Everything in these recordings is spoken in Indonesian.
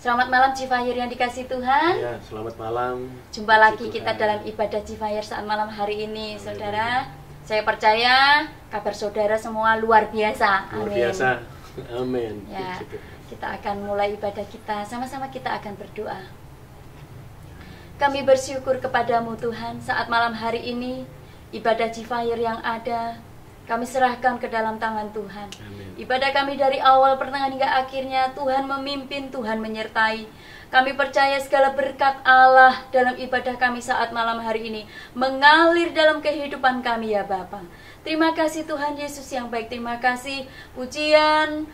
Selamat malam Cifayir yang dikasih Tuhan. Ya, selamat malam. Jumpa lagi kita dalam ibadah Cifayir saat malam hari ini, saudara. Saya percaya kabar saudara semua luar biasa. Luar Amin. biasa. Amin. Ya, kita akan mulai ibadah kita. Sama-sama kita akan berdoa. Kami bersyukur kepadamu Tuhan saat malam hari ini. Ibadah Cifayir yang ada kami serahkan ke dalam tangan Tuhan. Amin. Ibadah kami dari awal pertengahan hingga akhirnya Tuhan memimpin, Tuhan menyertai. Kami percaya segala berkat Allah dalam ibadah kami saat malam hari ini mengalir dalam kehidupan kami ya Bapa. Terima kasih Tuhan Yesus yang baik. Terima kasih pujian,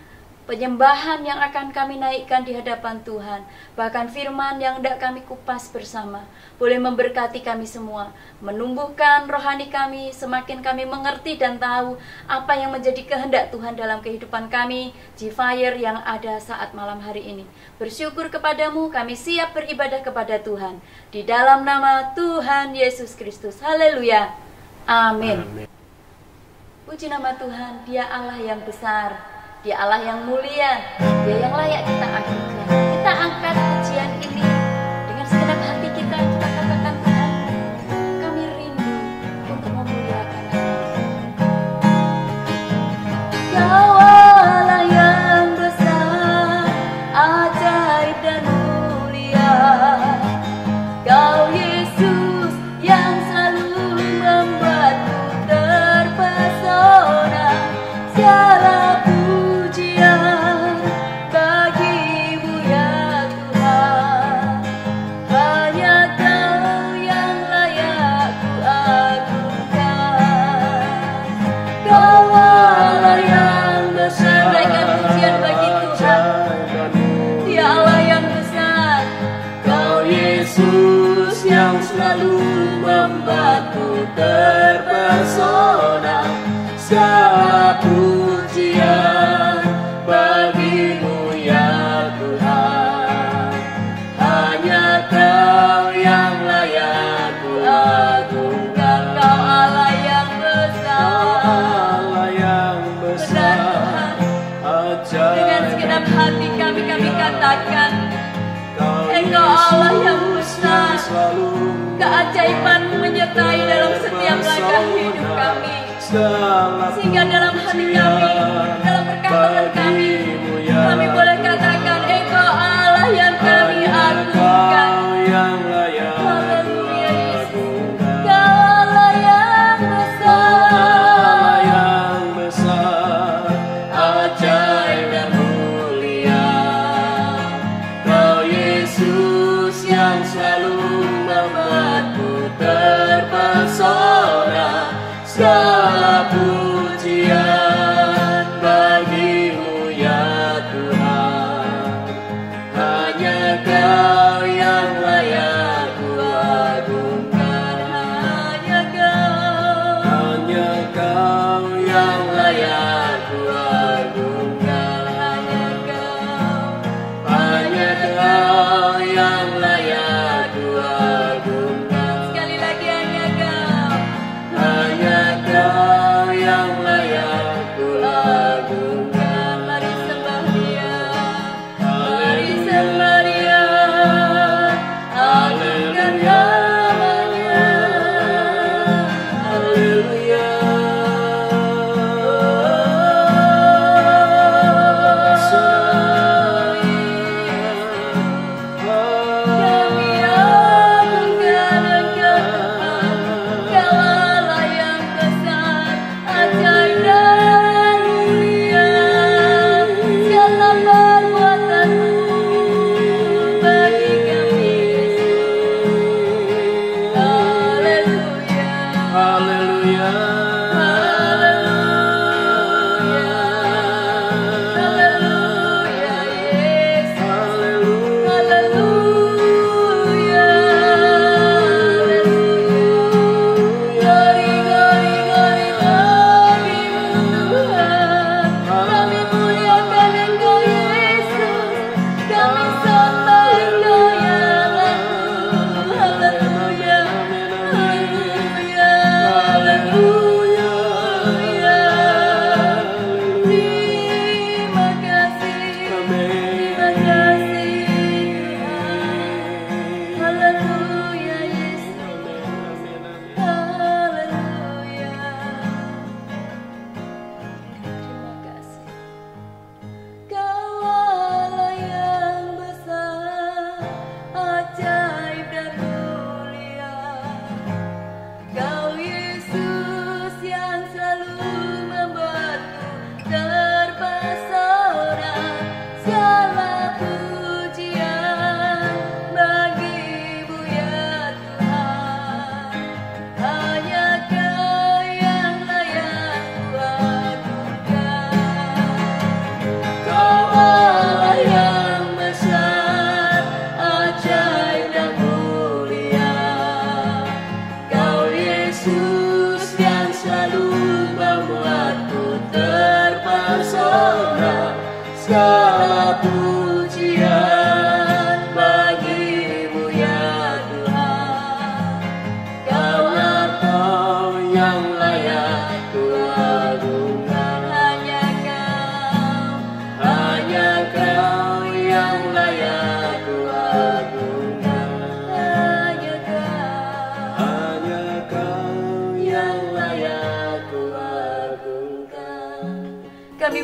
penyembahan yang akan kami naikkan di hadapan Tuhan. Bahkan firman yang hendak kami kupas bersama boleh memberkati kami semua, menumbuhkan rohani kami, semakin kami mengerti dan tahu apa yang menjadi kehendak Tuhan dalam kehidupan kami, Cifayir yang ada saat malam hari ini. Bersyukur kepadamu, kami siap beribadah kepada Tuhan di dalam nama Tuhan Yesus Kristus. Haleluya. Amin. Amin. Puji nama Tuhan, Dia Allah yang besar, Dia Allah yang mulia, Dia yang layak kita agungkan. Kita angkat pujian ini dengan segenap hati kita katakan Tuhan, kami rindu untuk memuliakan Nama-Mu. Kau Allah yang besar, ajaib dan mulia. Kau Yesus yang selalu membuatku terpesona. Segala yang selalu membuatku terpesona. Segala pujian bagimu ya Tuhan. Hanya Kau yang layak ku agungkan. Kau Allah yang besar, Allah yang besar, ajaib. Dengan segenap hati kami katakan, Engkau Allah yang besar, keajaiban menyertai dalam setiap langkah hidup kami, sehingga dalam hati kami, dalam perkataan kami boleh katakan Engkau Allah yang kami agungkan. Haleluya Yesus. Kau Allah yang besar, ajaib dan mulia. Kau Yesus yang selalu membuatku terpesona. Segala pujian bagimu ya Tuhan.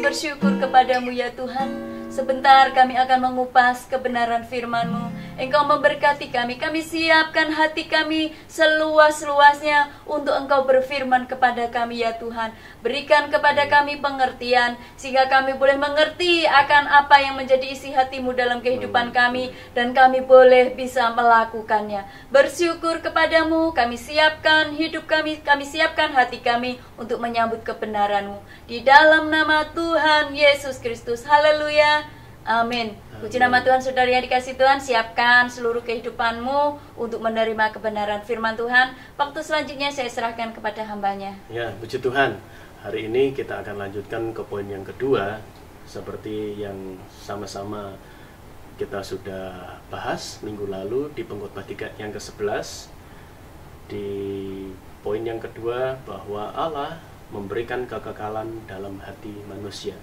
bersyukur kepadamu ya Tuhan. Sebentar kami akan mengupas kebenaran firman-Mu. Engkau memberkati kami. Kami siapkan hati kami seluas-luasnya untuk Engkau berfirman kepada kami ya Tuhan. Berikan kepada kami pengertian sehingga kami boleh mengerti akan apa yang menjadi isi hati-Mu dalam kehidupan kami, dan kami boleh bisa melakukannya. Bersyukur kepadamu, kami siapkan hidup kami siapkan hati kami untuk menyambut kebenaran-Mu. Di dalam nama Tuhan Yesus Kristus. Haleluya. Amin. Puji nama Tuhan. Saudara yang dikasihi Tuhan, siapkan seluruh kehidupanmu untuk menerima kebenaran firman Tuhan. Waktu selanjutnya saya serahkan kepada hambanya. Ya, puji Tuhan. Hari ini kita akan lanjutkan ke poin yang kedua, seperti yang sama-sama kita sudah bahas minggu lalu di pengkhotbah 3 yang ke-11. Di poin yang kedua, bahwa Allah memberikan kekekalan dalam hati manusia.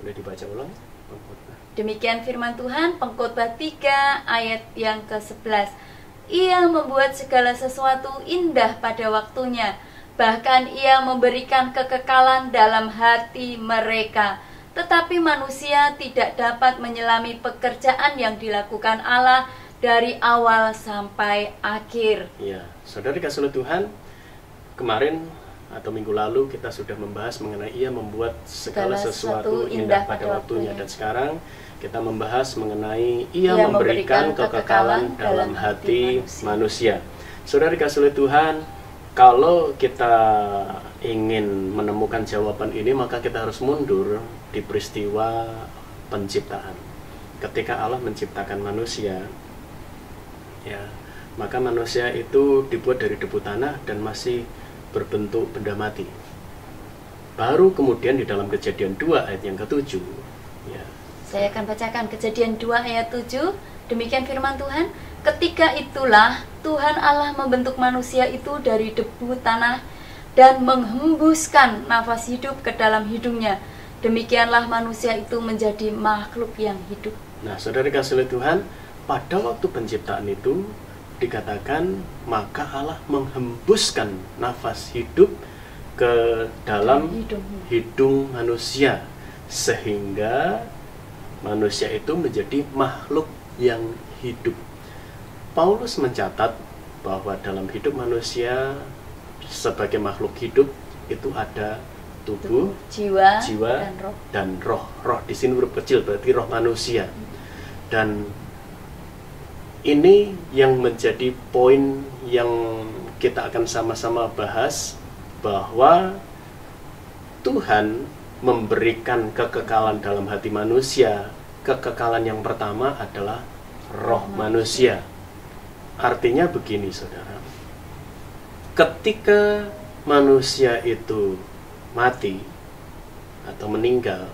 Boleh dibaca ulang pengkhotbah? Demikian firman Tuhan, pengkhotbah 3 ayat yang ke-11. Ia membuat segala sesuatu indah pada waktunya, bahkan ia memberikan kekekalan dalam hati mereka. Tetapi manusia tidak dapat menyelami pekerjaan yang dilakukan Allah dari awal sampai akhir. Ya, saudara dikasihi oleh Tuhan, kemarin atau minggu lalu kita sudah membahas mengenai ia membuat segala sesuatu indah pada waktunya. Dan sekarang kita membahas mengenai ia memberikan kekekalan dalam hati manusia. Saudara dikasihi oleh Tuhan, kalau kita ingin menemukan jawaban ini, maka kita harus mundur di peristiwa penciptaan. Ketika Allah menciptakan manusia, ya, maka manusia itu dibuat dari debu tanah dan masih berbentuk benda mati. Baru kemudian di dalam Kejadian 2 ayat yang ke-7, ya. Saya akan bacakan Kejadian 2 ayat 7. Demikian firman Tuhan. Ketika itulah Tuhan Allah membentuk manusia itu dari debu tanah dan menghembuskan nafas hidup ke dalam hidungnya. Demikianlah manusia itu menjadi makhluk yang hidup. Nah, saudara dikasihi oleh Tuhan, pada waktu penciptaan itu dikatakan maka Allah menghembuskan nafas hidup ke dalam hidung manusia, sehingga manusia itu menjadi makhluk yang hidup. Paulus mencatat bahwa dalam hidup manusia sebagai makhluk hidup itu ada tubuh, jiwa dan roh. Roh di sini huruf kecil, berarti roh manusia. Dan ini yang menjadi poin yang kita akan sama-sama bahas, bahwa Tuhan memberikan kekekalan dalam hati manusia. Kekekalan yang pertama adalah roh manusia. Artinya begini, saudara, ketika manusia itu mati atau meninggal,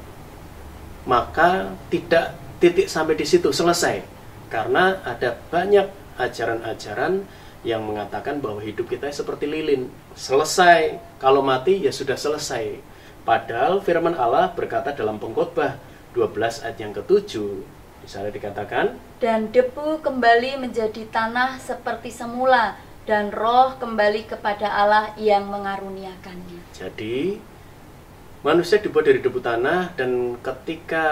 maka tidak titik sampai di situ, selesai. Karena ada banyak ajaran-ajaran yang mengatakan bahwa hidup kita seperti lilin, selesai, kalau mati ya sudah selesai. Padahal firman Allah berkata dalam pengkhotbah 12 ayat yang ke-7, misalnya dikatakan, dan debu kembali menjadi tanah seperti semula, dan roh kembali kepada Allah yang mengaruniakannya. Jadi manusia dibuat dari debu tanah, dan ketika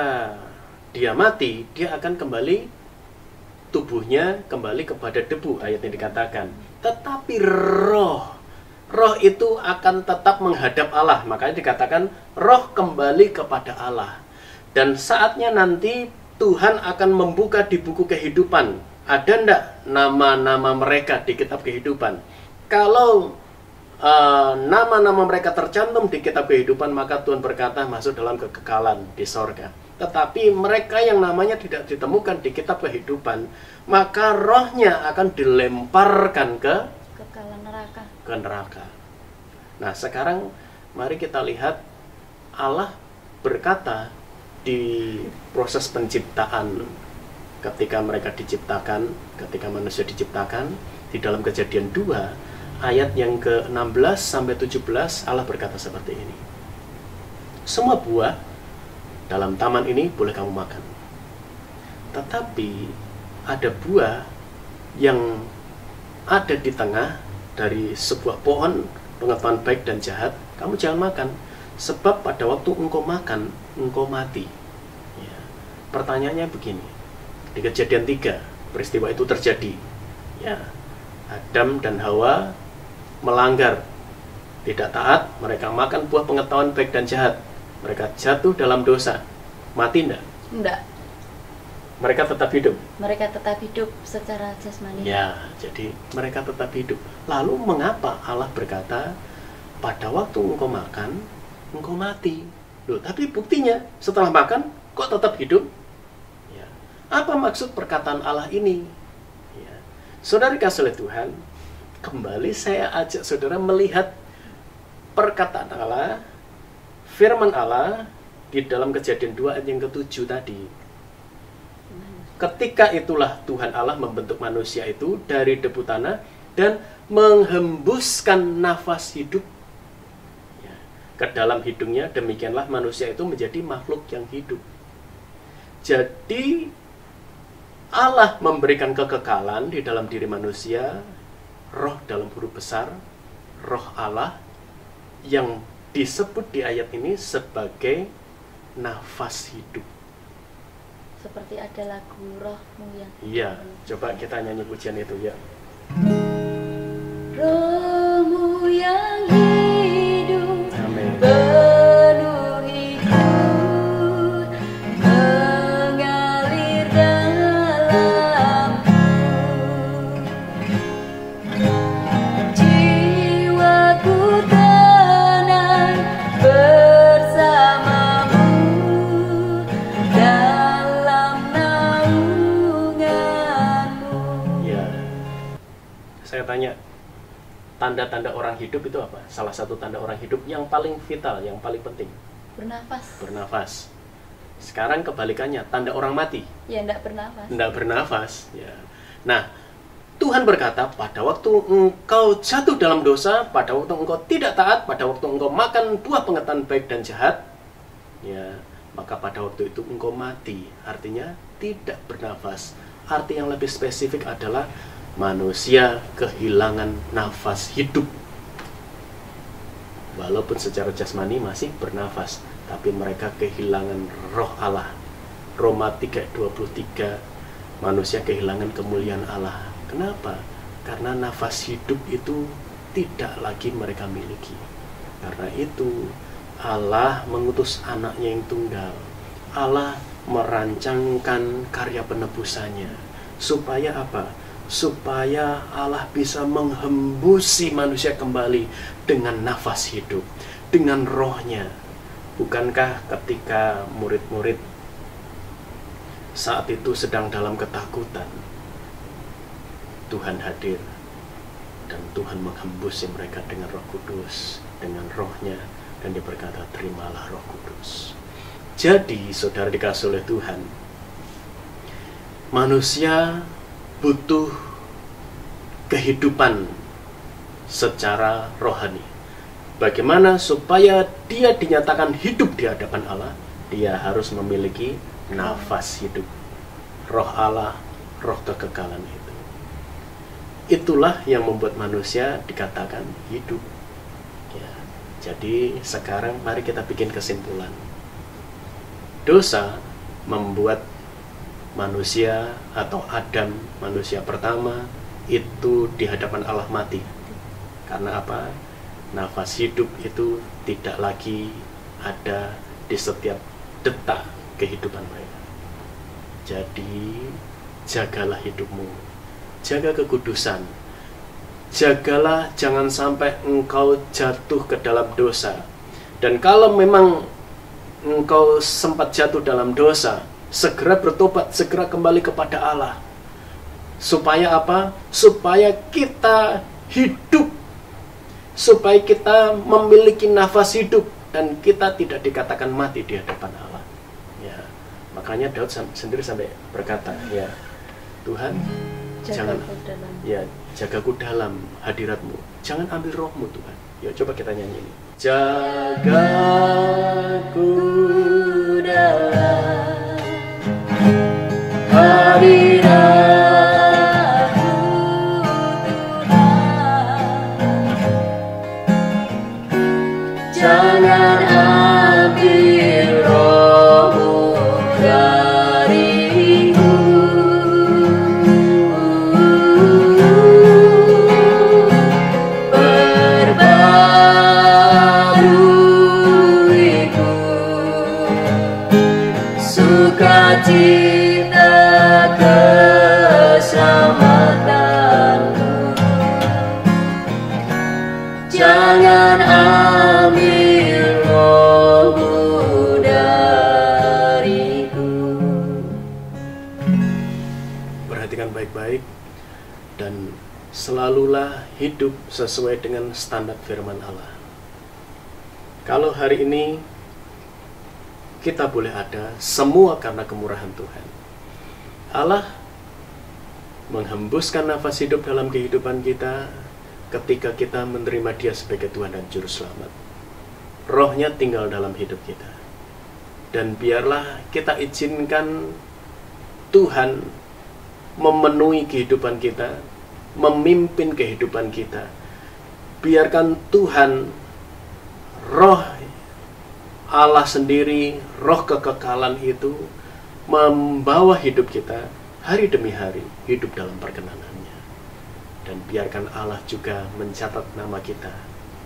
dia mati, dia akan kembali, tubuhnya kembali kepada debu, ayatnya dikatakan. Tetapi roh itu akan tetap menghadap Allah. Makanya dikatakan roh kembali kepada Allah. Dan saatnya nanti Tuhan akan membuka di buku kehidupan. Ada enggak nama-nama mereka di kitab kehidupan? Kalau nama-nama mereka tercantum di kitab kehidupan, maka Tuhan berkata masuk dalam kekekalan di sorga. Tetapi mereka yang namanya tidak ditemukan di kitab kehidupan, maka rohnya akan dilemparkan ke neraka. Nah, sekarang mari kita lihat Allah berkata di proses penciptaan, ketika mereka diciptakan, ketika manusia diciptakan, di dalam Kejadian 2 ayat yang ke-16 sampai 17, Allah berkata seperti ini. Semua buah dalam taman ini boleh kamu makan, tetapi ada buah yang ada di tengah dari sebuah pohon pengetahuan baik dan jahat, kamu jangan makan, Sebab pada waktu engkau makan, engkau mati. Ya. Pertanyaannya begini, di Kejadian 3 peristiwa itu terjadi. Ya, Adam dan Hawa melanggar, tidak taat, mereka makan buah pengetahuan baik dan jahat. Mereka jatuh dalam dosa. Mati enggak? Enggak. Mereka tetap hidup. Mereka tetap hidup secara jasmani. Ya, jadi mereka tetap hidup. Lalu mengapa Allah berkata, pada waktu engkau makan, engkau mati? Loh, tapi buktinya setelah makan kok tetap hidup? Ya. Apa maksud perkataan Allah ini? Ya. Saudara kasih oleh Tuhan, kembali saya ajak saudara melihat perkataan Allah, firman Allah di dalam Kejadian 2 ayat yang ke-7 tadi. Ketika itulah Tuhan Allah membentuk manusia itu dari debu tanah dan menghembuskan nafas hidup ke dalam hidungnya, demikianlah manusia itu menjadi makhluk yang hidup. Jadi Allah memberikan kekekalan di dalam diri manusia, roh dalam huruf besar, roh Allah yang disebut di ayat ini sebagai nafas hidup. Seperti ada lagu rohmu yang Iya, coba kita nyanyi pujian itu ya. rohmu yang hidup, Amin. penuhiku, mengalir dalamku, jiwaku tenang bersamamu dalam naunganmu. Ya. Saya tanya, tanda-tanda orang hidup itu apa? Salah satu tanda orang hidup yang paling vital, yang paling penting, Bernafas. bernafas. Sekarang kebalikannya, tanda orang mati, Ya, enggak bernafas. tidak bernafas. Ya. Nah, Tuhan berkata, pada waktu engkau jatuh dalam dosa, pada waktu engkau tidak taat, pada waktu engkau makan buah pengetahuan baik dan jahat, ya, maka pada waktu itu engkau mati. Artinya tidak bernafas. Arti yang lebih spesifik adalah manusia kehilangan nafas hidup. Walaupun secara jasmani masih bernafas, tapi mereka kehilangan roh Allah. Roma 3:23, manusia kehilangan kemuliaan Allah. Kenapa? Karena nafas hidup itu tidak lagi mereka miliki. Karena itu Allah mengutus anaknya yang tunggal. Allah merancangkan karya penebusannya. Supaya apa? Supaya Allah bisa menghembusi manusia kembali dengan nafas hidup, dengan rohnya. Bukankah ketika murid-murid saat itu sedang dalam ketakutan, Tuhan hadir dan Tuhan menghembusi mereka dengan Roh Kudus, dengan rohnya, dan dia berkata, terimalah Roh Kudus. Jadi saudara dikasih oleh Tuhan, manusia butuh kehidupan secara rohani. Bagaimana supaya dia dinyatakan hidup di hadapan Allah? Dia harus memiliki nafas hidup, roh Allah, roh kekekalan itu. Itulah yang membuat manusia dikatakan hidup. Ya, jadi sekarang mari kita bikin kesimpulan. Dosa membuat manusia atau Adam, manusia pertama, itu di hadapan Allah mati. Karena apa? Nafas hidup itu tidak lagi ada di setiap detak kehidupan mereka. Jadi jagalah hidupmu, jaga kekudusan, jagalah jangan sampai engkau jatuh ke dalam dosa. Dan kalau memang engkau sempat jatuh dalam dosa, segera bertobat, segera kembali kepada Allah. Supaya apa? Supaya kita hidup, supaya kita memiliki nafas hidup, dan kita tidak dikatakan mati di hadapan Allah. Ya, makanya Daud sendiri sampai berkata, ya Tuhan, jagaku dalam hadiratmu, jangan ambil rohmu Tuhan. Ya, coba kita nyanyi ini. Jagaku dalam hadiratmu Tuhan, jangan perhatikan baik-baik dan selalulah hidup sesuai dengan standar firman Allah. Kalau hari ini kita boleh ada, semua karena kemurahan Tuhan. Allah menghembuskan nafas hidup dalam kehidupan kita ketika kita menerima Dia sebagai Tuhan dan Juru Selamat. Rohnya tinggal dalam hidup kita. Dan biarlah kita izinkan Tuhan memenuhi kehidupan kita, memimpin kehidupan kita. Biarkan Tuhan, Roh Allah sendiri, roh kekekalan itu membawa hidup kita hari demi hari, hidup dalam perkenanannya. Dan biarkan Allah juga mencatat nama kita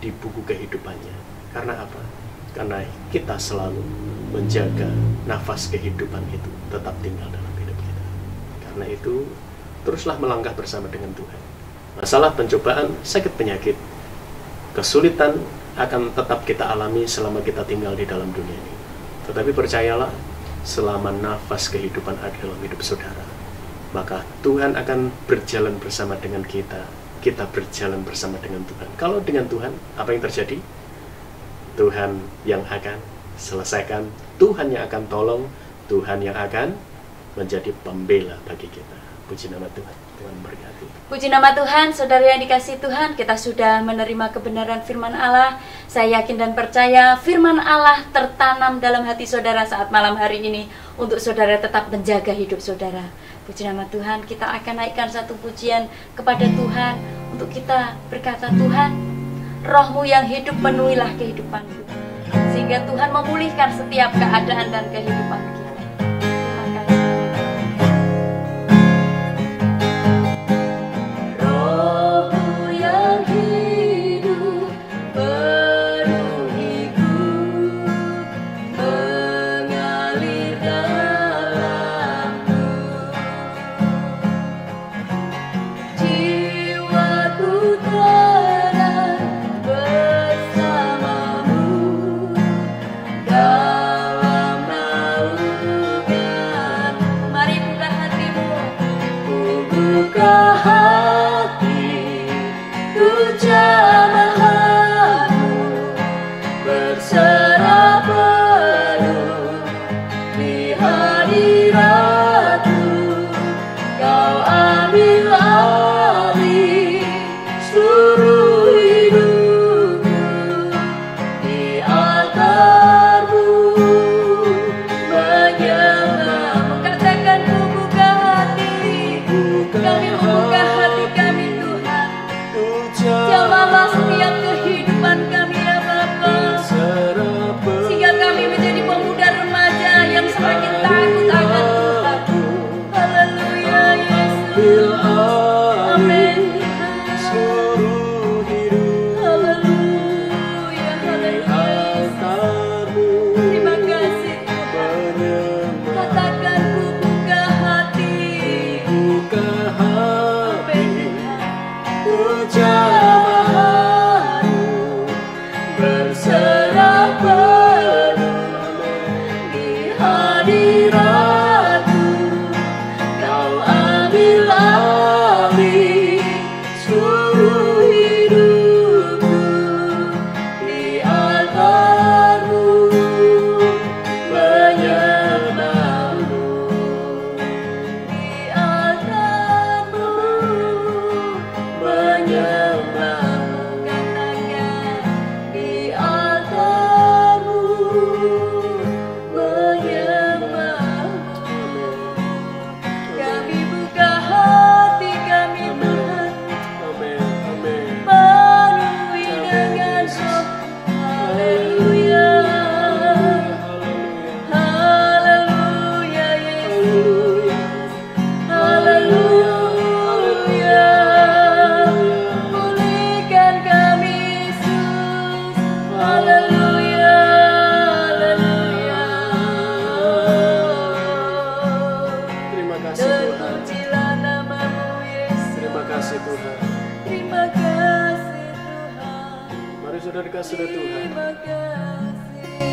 di buku kehidupannya. Karena apa? Karena kita selalu menjaga nafas kehidupan itu tetap tinggal dalam hidup kita. Karena itu, teruslah melangkah bersama dengan Tuhan. Masalah, pencobaan, sakit, penyakit, kesulitan akan tetap kita alami selama kita tinggal di dalam dunia ini. Tetapi percayalah, selama nafas kehidupan ada dalam hidup saudara, maka Tuhan akan berjalan bersama dengan kita. Kita berjalan bersama dengan Tuhan. Kalau dengan Tuhan, apa yang terjadi? Tuhan yang akan selesaikan, Tuhan yang akan tolong, Tuhan yang akan menjadi pembela bagi kita. Puji nama Tuhan. Tuhan berkati. Puji nama Tuhan, saudara yang dikasihi Tuhan, kita sudah menerima kebenaran firman Allah. Saya yakin dan percaya firman Allah tertanam dalam hati saudara saat malam hari ini untuk saudara tetap menjaga hidup saudara. Puji nama Tuhan, kita akan naikkan satu pujian kepada Tuhan untuk kita berkata, Tuhan, Roh-Mu yang hidup penuhilah kehidupanku, sehingga Tuhan memulihkan setiap keadaan dan kehidupan kita.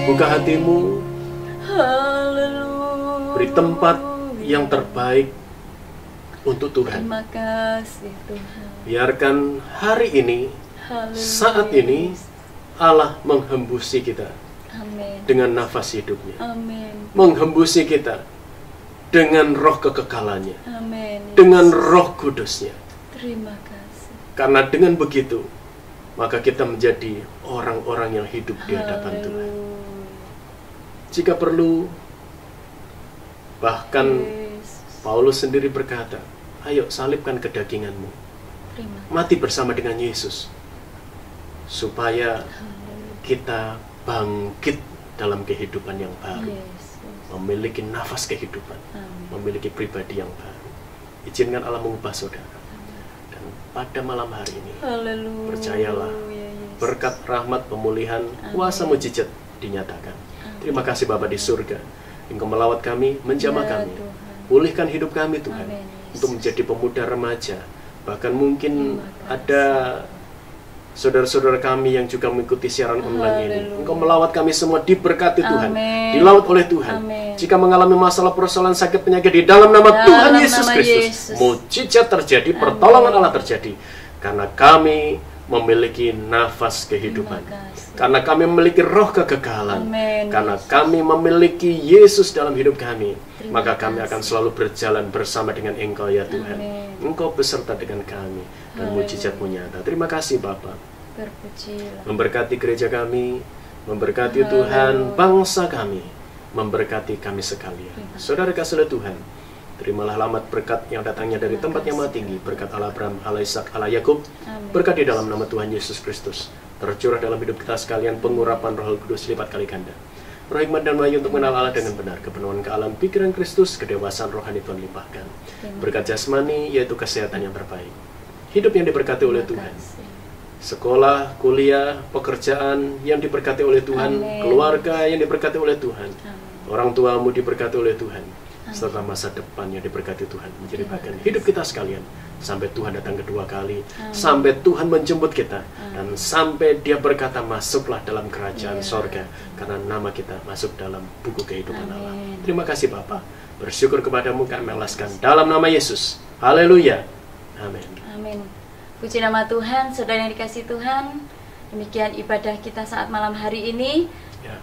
Buka hatimu, beri tempat yang terbaik untuk Tuhan. Terima kasih Tuhan. Biarkan hari ini, Haleluya. saat ini, Allah menghembusi kita Amin. dengan nafas hidupnya. Amin. Menghembusi kita dengan roh kekekalannya, Amin. dengan roh kudusnya. Terima kasih. Karena dengan begitu, maka kita menjadi orang-orang yang hidup di hadapan Tuhan. Jika perlu, bahkan Yesus. Paulus sendiri berkata, ayo salibkan kedaginganmu, Terima mati bersama dengan Yesus, supaya Haleluya. kita bangkit dalam kehidupan yang baru, Yesus. memiliki nafas kehidupan, Amin. memiliki pribadi yang baru. Izinkan Allah mengubah saudara. Dan pada malam hari ini, Haleluya. percayalah, Yesus. berkat rahmat pemulihan, kuasa Amin. mujizat dinyatakan. Terima kasih Bapa di surga, Engkau melawat kami, menjamah Ya, kami, Tuhan. pulihkan hidup kami Tuhan, Amin, Yesus. untuk menjadi pemuda remaja. Bahkan mungkin Terima kasih. ada saudara-saudara kami yang juga mengikuti siaran online ini. Haleluya. Engkau melawat kami semua, diberkati Tuhan, Amin. dilawat oleh Tuhan. Amin. Jika mengalami masalah persoalan sakit penyakit, di dalam nama Dalam Tuhan Yesus nama Kristus, Yesus. mujizat terjadi, Amin. pertolongan Allah terjadi. Karena kami memiliki nafas kehidupan. Terima kasih. Karena kami memiliki roh kekekalan. Amin, Karena Yesus. kami memiliki Yesus dalam hidup kami. Terima Maka kami kasih. akan selalu berjalan bersama dengan Engkau ya Tuhan. Amin. Engkau beserta dengan kami. Dan Haleluya. mujizat-Mu nyata. Terima kasih Bapa. Berpujilah. Memberkati gereja kami. Memberkati Haleluya. Tuhan bangsa kami. Memberkati kami sekalian. Terima Saudara kasih oleh Tuhan, terimalah alamat berkat yang datangnya dari Terima tempat yang maha kasih. tinggi. Berkat Allah Abraham, Allah Ishak, Allah Yakub. Amin. Berkat di dalam nama Tuhan Yesus Kristus tercurah dalam hidup kita sekalian, pengurapan Roh Kudus lipat kali ganda. Roh hikmat dan wahyu untuk mengenal Allah dengan benar, kepenuhan ke alam pikiran Kristus, kedewasaan rohani Tuhan limpahkan. Terima Berkat jasmani yaitu kesehatan yang terbaik. Hidup yang diberkati oleh Tuhan. kasih. Sekolah, kuliah, pekerjaan yang diberkati oleh Tuhan, Amin. keluarga yang diberkati oleh Tuhan. Amin. Orang tuamu diberkati oleh Tuhan, Amin. serta masa depan yang diberkati Tuhan menjadi Terima bagian kasih. hidup kita sekalian sampai Tuhan datang kedua kali, Amin. sampai Tuhan menjemput kita, Amin. dan sampai Dia berkata masuklah dalam kerajaan Ya. sorga, karena nama kita masuk dalam buku kehidupan Allah. Amin. Terima kasih Bapa, bersyukur kepadamu kami melaskan dalam nama Yesus. Haleluya, amin. Amin. Puji nama Tuhan, saudara yang dikasih Tuhan. Demikian ibadah kita saat malam hari ini. Ya.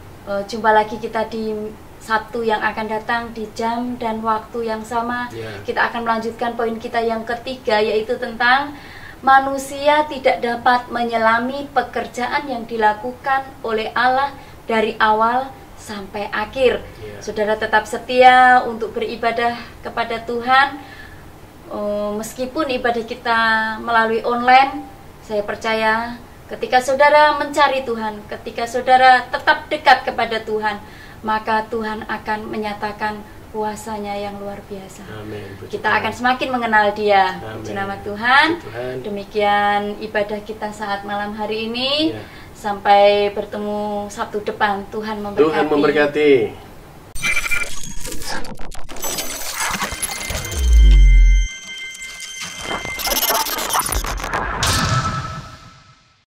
Jumpa lagi kita di Sabtu yang akan datang di jam dan waktu yang sama. Ya. Kita akan melanjutkan poin kita yang ketiga, yaitu tentang manusia tidak dapat menyelami pekerjaan yang dilakukan oleh Allah dari awal sampai akhir. Ya. Saudara tetap setia untuk beribadah kepada Tuhan. Meskipun ibadah kita melalui online, saya percaya ketika saudara mencari Tuhan, ketika saudara tetap dekat kepada Tuhan, maka Tuhan akan menyatakan kuasa-Nya yang luar biasa. Amin. Puji Kita Tuhan. akan semakin mengenal Dia. Amin. Puji nama Tuhan. Puji Tuhan. Demikian ibadah kita saat malam hari ini. Ya. Sampai bertemu Sabtu depan. Tuhan memberkati. Tuhan memberkati.